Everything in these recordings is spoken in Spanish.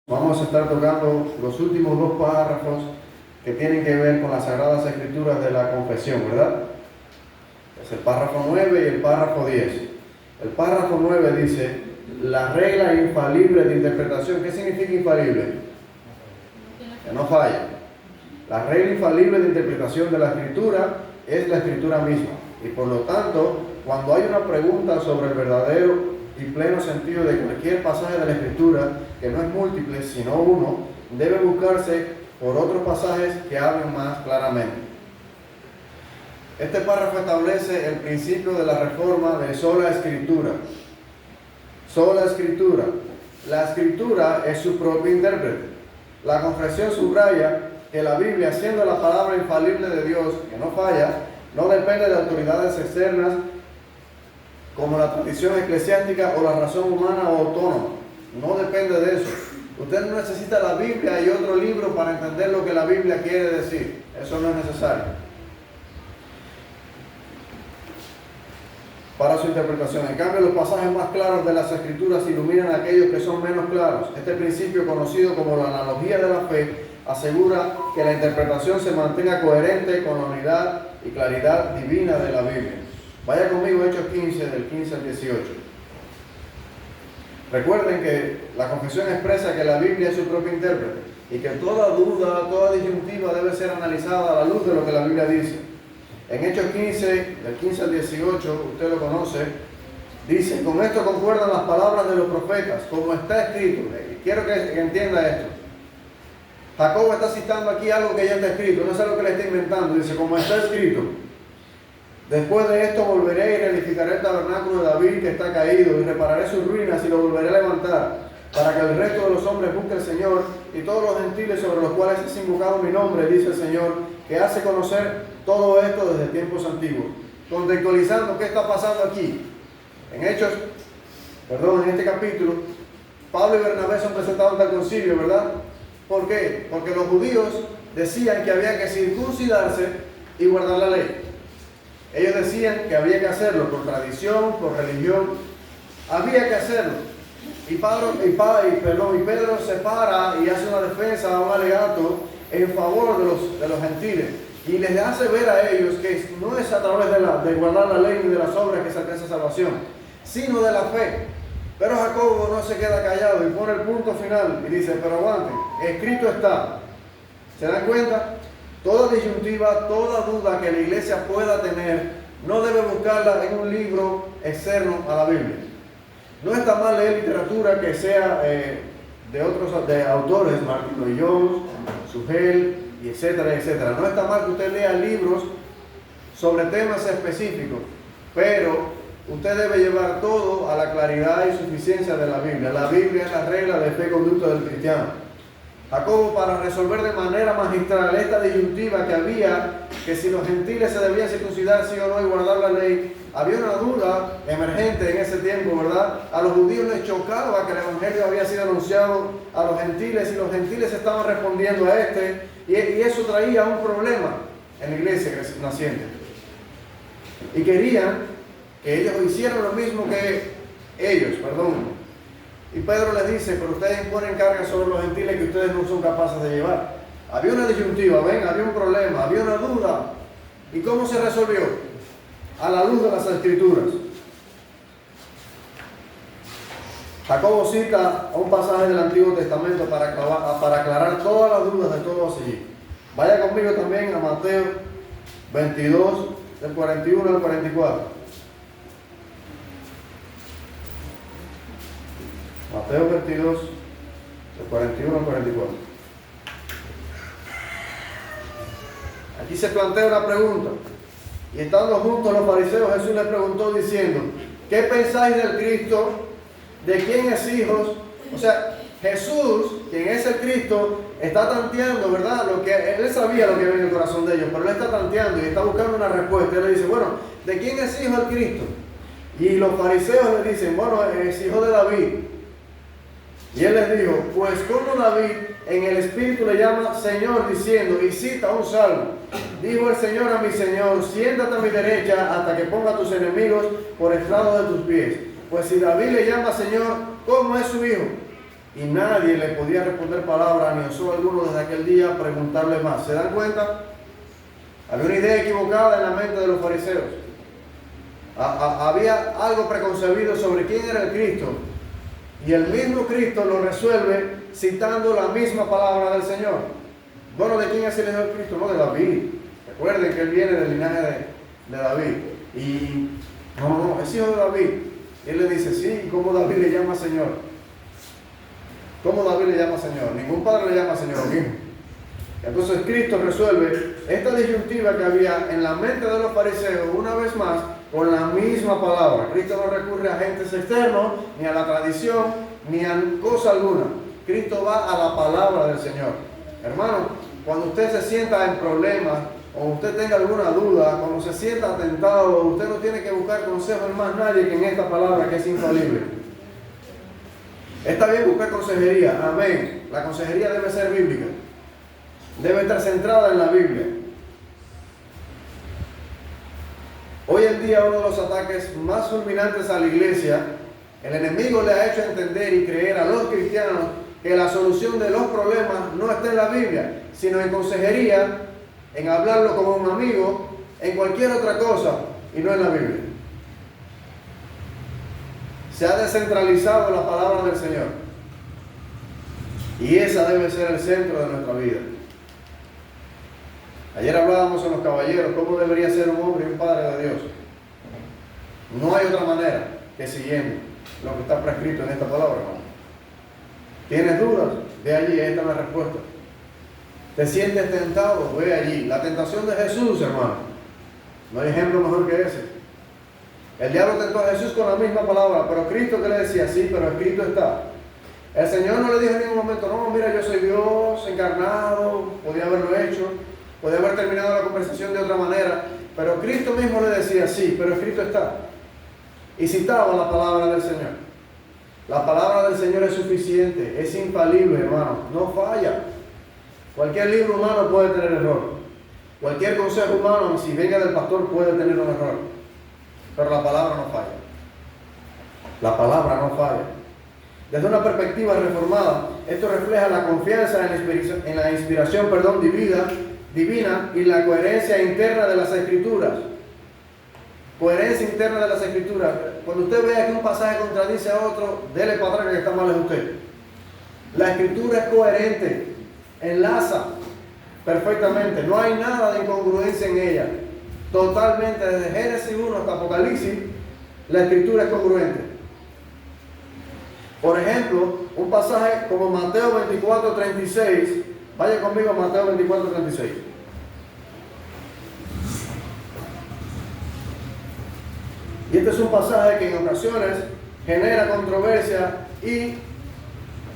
Vamos a estar tocando los últimos dos párrafos que tienen que ver con las Sagradas Escrituras de la confesión, ¿verdad? Es el párrafo 9 y el párrafo 10. El párrafo 9 dice, la regla infalible de interpretación. ¿Qué significa infalible? Que no falla. La regla infalible de interpretación de la Escritura es la Escritura misma. Y por lo tanto, cuando hay una pregunta sobre el verdadero y pleno sentido de cualquier pasaje de la Escritura, que no es múltiple, sino uno, debe buscarse por otros pasajes que hablen más claramente. Este párrafo establece el principio de la reforma de sola escritura. Sola escritura. La escritura es su propio intérprete. La confesión subraya que la Biblia, siendo la palabra infalible de Dios, que no falla, no depende de autoridades externas como la tradición eclesiástica o la razón humana o autónoma. No depende de eso. Usted no necesita la Biblia y otro libro para entender lo que la Biblia quiere decir. Eso no es necesario para su interpretación. En cambio, los pasajes más claros de las Escrituras iluminan a aquellos que son menos claros. Este principio, conocido como la analogía de la fe, asegura que la interpretación se mantenga coherente con la unidad y claridad divina de la Biblia. Vaya conmigo a Hechos 15, del 15 al 18. Recuerden que la confesión expresa que la Biblia es su propio intérprete y que toda duda, toda disyuntiva debe ser analizada a la luz de lo que la Biblia dice. En Hechos 15, del 15 al 18, usted lo conoce, dice, con esto concuerdan las palabras de los profetas, como está escrito. Quiero que entienda esto. Jacobo está citando aquí algo que ya está escrito, no es algo que le está inventando. Dice, como está escrito, después de esto volveré y reedificaré el tabernáculo de David que está caído, y repararé sus ruinas y lo volveré a levantar, para que el resto de los hombres busque al Señor, y todos los gentiles sobre los cuales es invocado mi nombre, dice el Señor, que hace conocer todo esto desde tiempos antiguos. Contextualizando qué está pasando aquí. En este capítulo, Pablo y Bernabé son presentados ante el concilio, ¿verdad? ¿Por qué? Porque los judíos decían que había que circuncidarse y guardar la ley. Ellos decían que había que hacerlo por tradición, por religión. Había que hacerlo. Y Pedro se para y hace una defensa, un alegato en favor de los gentiles. Y les hace ver a ellos que no es a través de guardar la ley ni de las obras que se alcanza salvación, sino de la fe. Pero Jacobo no se queda callado y pone el punto final y dice, pero aguanten, escrito está. ¿Se dan cuenta? Toda disyuntiva, toda duda que la iglesia pueda tener, no debe buscarla en un libro externo a la Biblia. No está mal leer literatura que sea de autores, Martin Lloyd-Jones, Sugel, y etcétera, etcétera. No está mal que usted lea libros sobre temas específicos, pero usted debe llevar todo a la claridad y suficiencia de la Biblia. La Biblia es la regla de fe y conducta del cristiano. Jacobo, para resolver de manera magistral esta disyuntiva que había, que si los gentiles se debían circuncidar sí o no y guardar la ley, había una duda emergente en ese tiempo, ¿verdad? A los judíos les chocaba que el evangelio había sido anunciado a los gentiles y los gentiles estaban respondiendo a y eso traía un problema en la iglesia naciente. Y querían que ellos hicieran lo mismo que ellos. Y Pedro les dice, pero ustedes imponen cargas sobre los gentiles que ustedes no son capaces de llevar. Había una disyuntiva, había un problema, había una duda. ¿Y cómo se resolvió? A la luz de las Escrituras. Jacobo cita un pasaje del Antiguo Testamento para aclarar todas las dudas de todos allí. Vaya conmigo también a Mateo 22, del 41 al 44. Mateo 22, del 41 al 44. Aquí se plantea una pregunta. Y estando juntos los fariseos, Jesús les preguntó diciendo, ¿qué pensáis del Cristo? ¿De quién es hijos? O sea, Jesús, quien es el Cristo, está tanteando, ¿verdad? Él sabía lo que había en el corazón de ellos, pero él está tanteando y está buscando una respuesta. Él le dice, bueno, ¿de quién es hijo el Cristo? Y los fariseos le dicen, bueno, es hijo de David. Y él les dijo, pues como David en el Espíritu le llama Señor diciendo, y cita un salmo, dijo el Señor a mi Señor, siéntate a mi derecha hasta que ponga a tus enemigos por estrado de tus pies. Pues si David le llama Señor, ¿cómo es su hijo? y nadie le podía responder palabra, ni osó alguno desde aquel día preguntarle más. ¿Se dan cuenta? Había una idea equivocada en la mente de los fariseos. Había algo preconcebido sobre quién era el Cristo, y el mismo Cristo lo resuelve citando la misma palabra del Señor. Bueno, ¿de quién es el Hijo del Cristo? No, de David. Recuerden que él viene del linaje de David. Y no, es hijo de David. Y él le dice, sí, ¿cómo David le llama Señor? ¿Cómo David le llama Señor? Ningún padre le llama Señor mismo. Entonces Cristo resuelve esta disyuntiva que había en la mente de los fariseos una vez más con la misma palabra. Cristo no recurre a agentes externos, ni a la tradición, ni a cosa alguna. Cristo va a la palabra del Señor. Hermano, cuando usted se sienta en problemas, o usted tenga alguna duda, cuando se sienta tentado, usted no tiene que buscar consejo en más nadie que en esta palabra que es infalible. Está bien buscar consejería, amén. La consejería debe ser bíblica. Debe estar centrada en la Biblia. Hoy en día uno de los ataques más fulminantes a la iglesia, el enemigo le ha hecho entender y creer a los cristianos que la solución de los problemas no está en la Biblia, sino en consejería, en hablarlo como un amigo, en cualquier otra cosa, y no en la Biblia. Se ha descentralizado la palabra del Señor, y esa debe ser el centro de nuestra vida. Ayer hablábamos en los caballeros cómo debería ser un hombre y un padre de Dios. No hay otra manera que siguiendo lo que está prescrito en esta palabra, hermano. ¿Tienes dudas? Ve allí, esta es la respuesta. ¿Te sientes tentado? Ve allí. La tentación de Jesús, hermano. No hay ejemplo mejor que ese. El diablo tentó a Jesús con la misma palabra, pero Cristo que le decía, sí, pero escrito está. El Señor no le dijo en ningún momento, no, mira, yo soy Dios encarnado, podía haberlo hecho, podía haber terminado la conversación de otra manera, pero Cristo mismo le decía, sí, pero escrito está. Y citaba la palabra del Señor. La palabra del Señor es suficiente, es infalible, hermano, no falla. Cualquier libro humano puede tener error. Cualquier consejo humano, si venga del pastor, puede tener un error. Pero la palabra no falla. La palabra no falla. Desde una perspectiva reformada, esto refleja la confianza en la inspiración divina y la coherencia interna de las Escrituras. Coherencia interna de las Escrituras. Cuando usted vea que un pasaje contradice a otro, dele para atrás que está mal en usted. La Escritura es coherente, enlaza perfectamente, no hay nada de incongruencia en ella. Totalmente, desde Génesis 1 hasta Apocalipsis, la Escritura es congruente. Por ejemplo, un pasaje como Mateo 24:36, vaya conmigo a Mateo 24:36. Y este es un pasaje que en ocasiones genera controversia y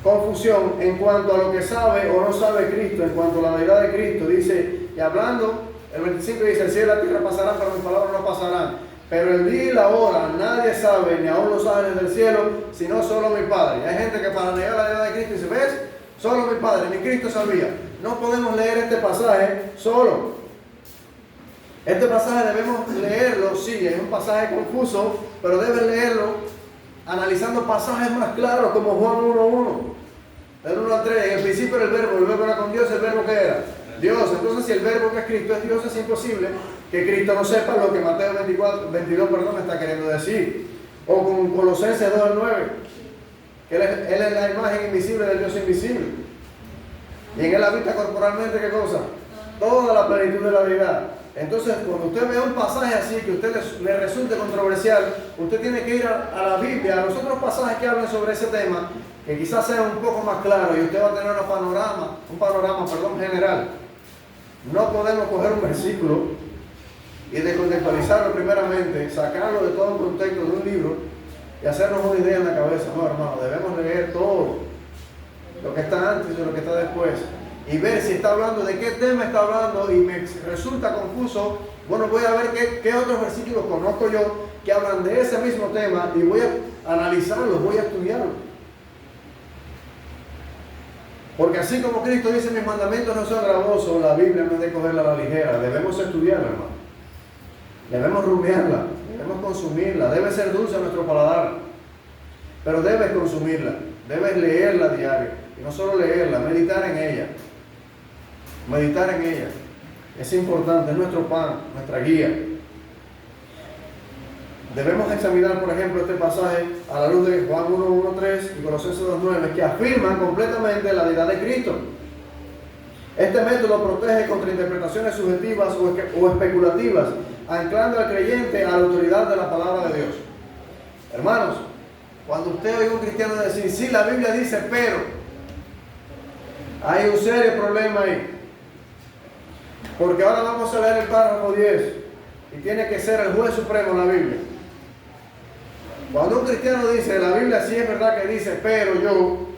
confusión en cuanto a lo que sabe o no sabe Cristo, en cuanto a la deidad de Cristo. Dice, y hablando, el 25 dice, el cielo y la tierra pasarán, pero mis palabras no pasarán. Pero el día y la hora nadie sabe, ni aun los ángeles del cielo, sino solo mi Padre. Y hay gente que para negar la deidad de Cristo dice, ¿ves? Solo mi Padre, ni Cristo sabía. No podemos leer este pasaje solo. Este pasaje debemos leerlo, sí, es un pasaje confuso, pero debes leerlo analizando pasajes más claros como Juan 1:1, del 1 al 3. En el principio era el verbo era con Dios, el verbo que era Dios. Entonces, si el verbo que es Cristo es Dios, es imposible que Cristo no sepa lo que Mateo 22 está queriendo decir. O con Colosenses 2:9, que él es la imagen invisible del Dios invisible. Y en él habita corporalmente, ¿qué cosa? Toda la plenitud de la deidad. Entonces, cuando usted ve un pasaje así que a usted le resulte controversial, usted tiene que ir a la Biblia, a los otros pasajes que hablan sobre ese tema, que quizás sean un poco más claros, y usted va a tener un panorama general. No podemos coger un versículo y descontextualizarlo primeramente, sacarlo de todo el contexto de un libro y hacernos una idea en la cabeza. No, hermano, debemos leer todo lo que está antes y lo que está después, y ver si está hablando, de qué tema está hablando, y me resulta confuso. Bueno, voy a ver qué otros versículos conozco yo que hablan de ese mismo tema, y voy a analizarlos, voy a estudiarlos. Porque así como Cristo dice, mis mandamientos no son gravosos, la Biblia no es de cogerla a la ligera. Debemos estudiarla, hermano. Debemos rumiarla, debemos consumirla. Debe ser dulce a nuestro paladar, pero debes consumirla. Debes leerla a diario. Y no solo leerla, meditar en ella. Meditar en ella. Es importante, es nuestro pan, nuestra guía. Debemos examinar, por ejemplo, este pasaje a la luz de Juan 1:1-3 y Colosenses 2:9, que afirman completamente la deidad de Cristo. Este método protege contra interpretaciones subjetivas o especulativas, anclando al creyente a la autoridad de la palabra de Dios. Hermanos, cuando usted oye a un cristiano decir, sí, la Biblia dice, pero, hay un serio problema ahí. Porque ahora vamos a leer el párrafo 10 y tiene que ser el juez supremo en la Biblia. Cuando un cristiano dice, la Biblia sí es verdad que dice, pero yo,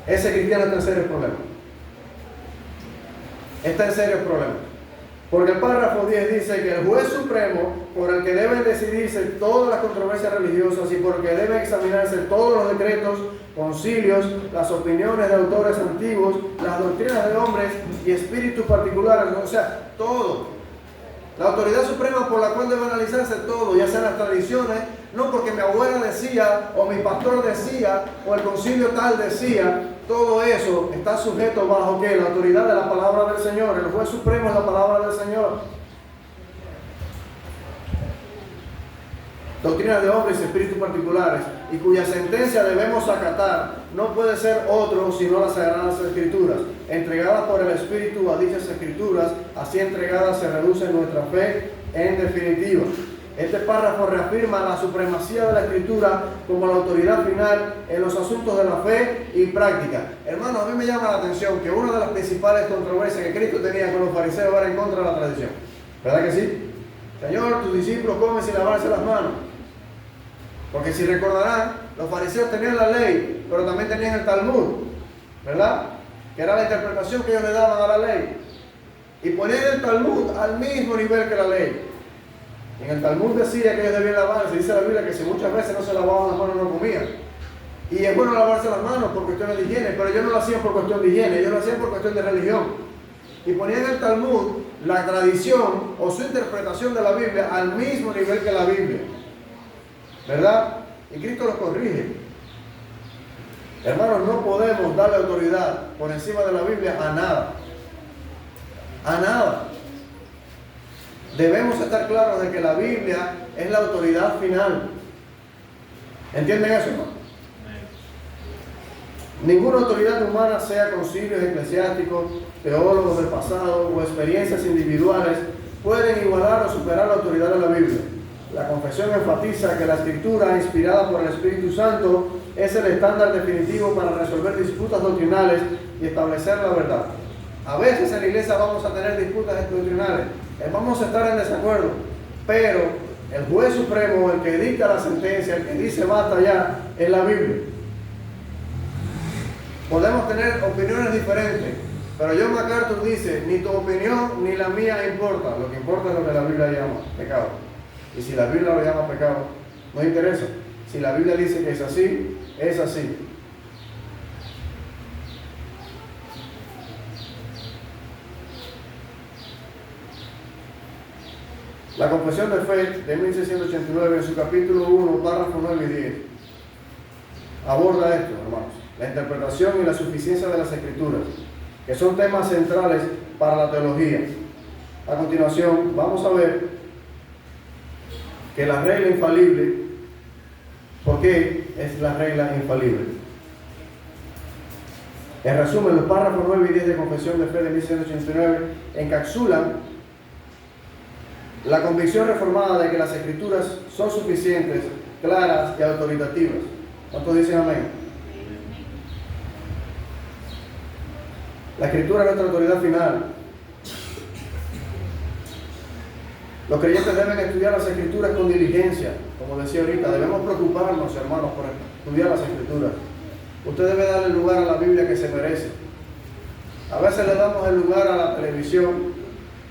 ese cristiano está en serio problema. Está en serio problema. Porque el párrafo 10 dice que el juez supremo, por el que deben decidirse todas las controversias religiosas y por el que deben examinarse todos los decretos, concilios, las opiniones de autores antiguos, las doctrinas de hombres y espíritus particulares, o sea, todo. La autoridad suprema por la cual debe analizarse todo, ya sean las tradiciones, no porque mi abuela decía, o mi pastor decía, o el concilio tal decía, todo eso está sujeto bajo ¿qué? La autoridad de la palabra del Señor. El juez supremo es la palabra del Señor. Doctrinas de hombres y espíritus particulares, y cuya sentencia debemos acatar, no puede ser otro sino las Sagradas Escrituras, entregadas por el Espíritu a dichas Escrituras, así entregadas se reduce nuestra fe en definitiva. Este párrafo reafirma la supremacía de la Escritura como la autoridad final en los asuntos de la fe y práctica. Hermanos, a mí me llama la atención que una de las principales controversias que Cristo tenía con los fariseos era en contra de la tradición. ¿Verdad que sí? Señor, tus discípulos comen sin lavarse las manos. Porque si recordarán, los fariseos tenían la ley, pero también tenían el Talmud, ¿verdad? Que era la interpretación que ellos le daban a la ley. Y ponían el Talmud al mismo nivel que la ley. En el Talmud decía que ellos debían lavarse. Dice la Biblia que si muchas veces no se lavaban las manos no comían. Y es bueno lavarse las manos por cuestiones de higiene, pero ellos no lo hacían por cuestión de higiene, ellos lo hacían por cuestión de religión. Y ponían el Talmud, la tradición o su interpretación de la Biblia al mismo nivel que la Biblia. ¿Verdad? Y Cristo los corrige. Hermanos, no podemos darle autoridad por encima de la Biblia a nada. A nada. Debemos estar claros de que la Biblia es la autoridad final. ¿Entienden eso, no? Ninguna autoridad humana, sea concilios eclesiásticos, teólogos del pasado o experiencias individuales, pueden igualar o superar la autoridad de la Biblia. La confesión enfatiza que la Escritura, inspirada por el Espíritu Santo, es el estándar definitivo para resolver disputas doctrinales y establecer la verdad. A veces en la iglesia vamos a tener disputas doctrinales, vamos a estar en desacuerdo, pero el juez supremo, el que dicta la sentencia, el que dice basta ya, es la Biblia. Podemos tener opiniones diferentes, pero John MacArthur dice, ni tu opinión ni la mía importa, lo que importa es lo que la Biblia llama pecado. Y si la Biblia lo llama pecado, no interesa. Si la Biblia dice que es así, es así. La Confesión de Fe de 1689, en su capítulo 1, párrafo 9 y 10, aborda esto, hermanos, la interpretación y la suficiencia de las Escrituras, que son temas centrales para la teología. A continuación, vamos a ver que la regla infalible, ¿por qué es la regla infalible? En resumen, los párrafos 9 y 10 de Confesión de Fe de 1689 encapsulan la convicción reformada de que las Escrituras son suficientes, claras y autoritativas. ¿Cuántos dicen amén? La Escritura es nuestra autoridad final. Los creyentes deben estudiar las Escrituras con diligencia, como decía ahorita. Debemos preocuparnos, hermanos, por estudiar las Escrituras. Usted debe darle lugar a la Biblia que se merece. A veces le damos el lugar a la televisión,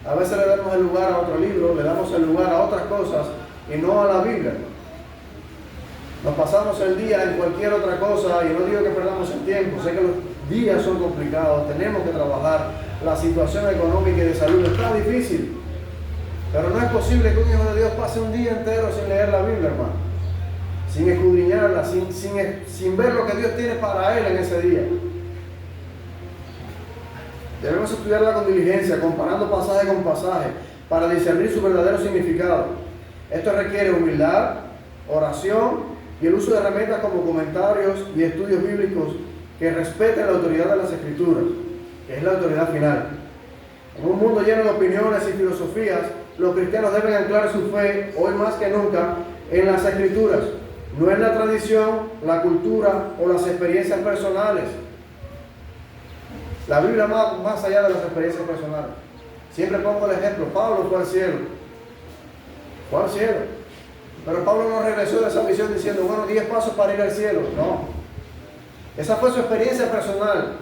a veces le damos el lugar a otro libro, le damos el lugar a otras cosas y no a la Biblia. Nos pasamos el día en cualquier otra cosa y no digo que perdamos el tiempo. Sé que los días son complicados, tenemos que trabajar, la situación económica y de salud está difícil. Pero no es posible que un hijo de Dios pase un día entero sin leer la Biblia, hermano. sin escudriñarla, sin ver lo que Dios tiene para él en ese día. Debemos estudiarla con diligencia, comparando pasaje con pasaje, para discernir su verdadero significado. Esto requiere humildad, oración y el uso de herramientas como comentarios y estudios bíblicos que respeten la autoridad de las Escrituras, que es la autoridad final. En un mundo lleno de opiniones y filosofías, los cristianos deben anclar su fe, hoy más que nunca, en las Escrituras, no en la tradición, la cultura o las experiencias personales. La Biblia va más allá de las experiencias personales. Siempre pongo el ejemplo, Pablo fue al cielo. Fue al cielo. Pero Pablo no regresó de esa visión diciendo, bueno, 10 pasos para ir al cielo. No. Esa fue su experiencia personal.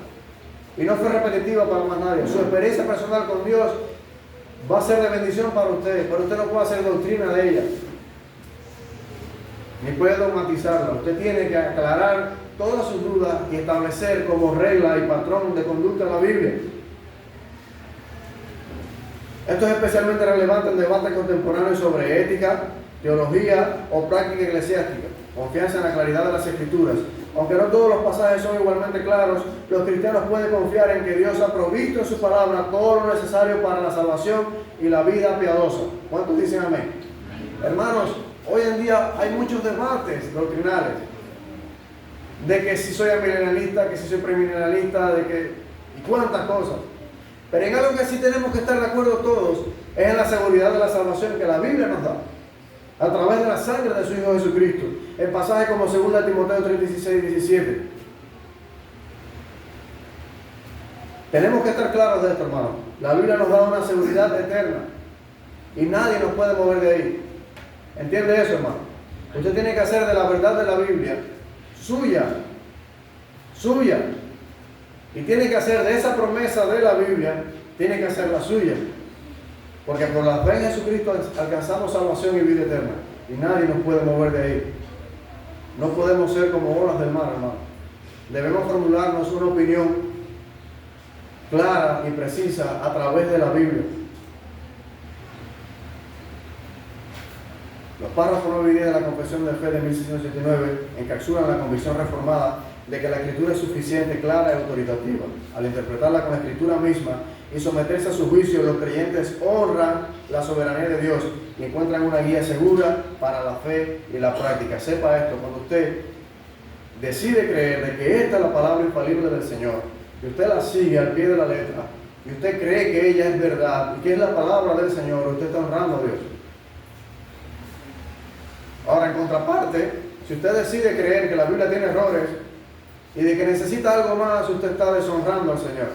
Y no fue repetitiva para más nadie. Su experiencia personal con Dios va a ser de bendición para usted, pero usted no puede hacer doctrina de ella. Ni puede dogmatizarla. Usted tiene que aclarar todas sus dudas y establecer como regla y patrón de conducta la Biblia. Esto es especialmente relevante en debates contemporáneos sobre ética, teología o práctica eclesiástica. Confianza en la claridad de las Escrituras. Aunque no todos los pasajes son igualmente claros, los cristianos pueden confiar en que Dios ha provisto en su palabra todo lo necesario para la salvación y la vida piadosa. ¿Cuántos dicen amén? Hermanos, hoy en día hay muchos debates doctrinales de que si soy amilenialista, que si soy premilenialista, de que y cuántas cosas. Pero en algo que sí tenemos que estar de acuerdo todos es en la seguridad de la salvación que la Biblia nos da a través de la sangre de su Hijo Jesucristo. En pasajes como 2 Timoteo 3:16 y 17. Tenemos que estar claros de esto, hermano. La Biblia nos da una seguridad eterna y nadie nos puede mover de ahí. ¿Entiende eso, hermano? Usted tiene que hacer de la verdad de la Biblia suya. Y tiene que hacer de esa promesa de la Biblia, tiene que hacer la suya. Porque por la fe en Jesucristo alcanzamos salvación y vida eterna. Y nadie nos puede mover de ahí. No podemos ser como olas del mar, hermano. Debemos formularnos una opinión clara y precisa a través de la Biblia. Los párrafos 9 y 10 de la Confesión de Fe de 1689 encapsulan la convicción reformada de que la Escritura es suficiente, clara y autoritativa. Al interpretarla con la Escritura misma y someterse a su juicio, los creyentes honran la soberanía de Dios y encuentran una guía segura para la fe y la práctica. Sepa esto, cuando usted decide creer de que esta es la palabra infalible del Señor, y usted la sigue al pie de la letra, y usted cree que ella es verdad y que es la palabra del Señor, usted está honrando a Dios. Ahora, en contraparte, si usted decide creer que la Biblia tiene errores y de que necesita algo más, usted está deshonrando al Señor.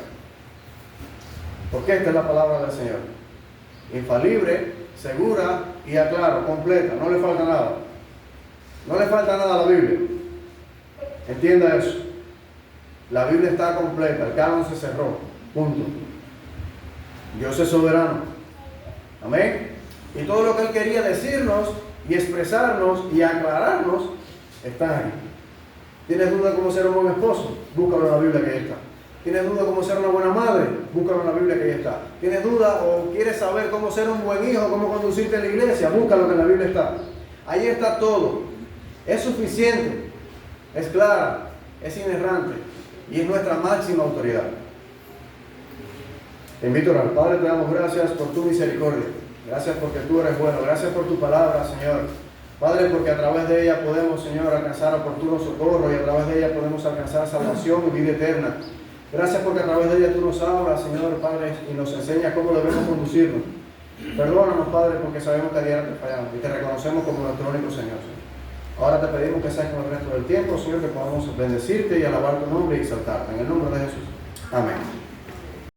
Porque esta es la palabra del Señor. Infalible, segura y aclaro, completa. No le falta nada. No le falta nada a la Biblia. Entienda eso. La Biblia está completa. El canon se cerró. Punto. Dios es soberano. Amén. Y todo lo que Él quería decirnos y expresarnos y aclararnos está ahí. ¿Tienes duda cómo ser un buen esposo? Búscalo en la Biblia que ahí está. ¿Tienes duda cómo ser una buena madre? Búscalo en la Biblia que ahí está. ¿Tienes duda o quieres saber cómo ser un buen hijo, cómo conducirte en la iglesia? Búscalo que en la Biblia está. Ahí está todo. Es suficiente, es clara, es inerrante y es nuestra máxima autoridad. Te invito a orar. Padre, te damos gracias por tu misericordia. Gracias porque tú eres bueno. Gracias por tu palabra, Señor. Padre, porque a través de ella podemos, Señor, alcanzar oportuno socorro y a través de ella podemos alcanzar salvación y vida eterna. Gracias porque a través de ella tú nos hablas, Señor, Padre, y nos enseñas cómo debemos conducirnos. Perdónanos, Padre, porque sabemos que a diario te fallamos y te reconocemos como nuestro único Señor. Ahora te pedimos que seas con el resto del tiempo, Señor, que podamos bendecirte y alabar tu nombre y exaltarte. En el nombre de Jesús. Amén.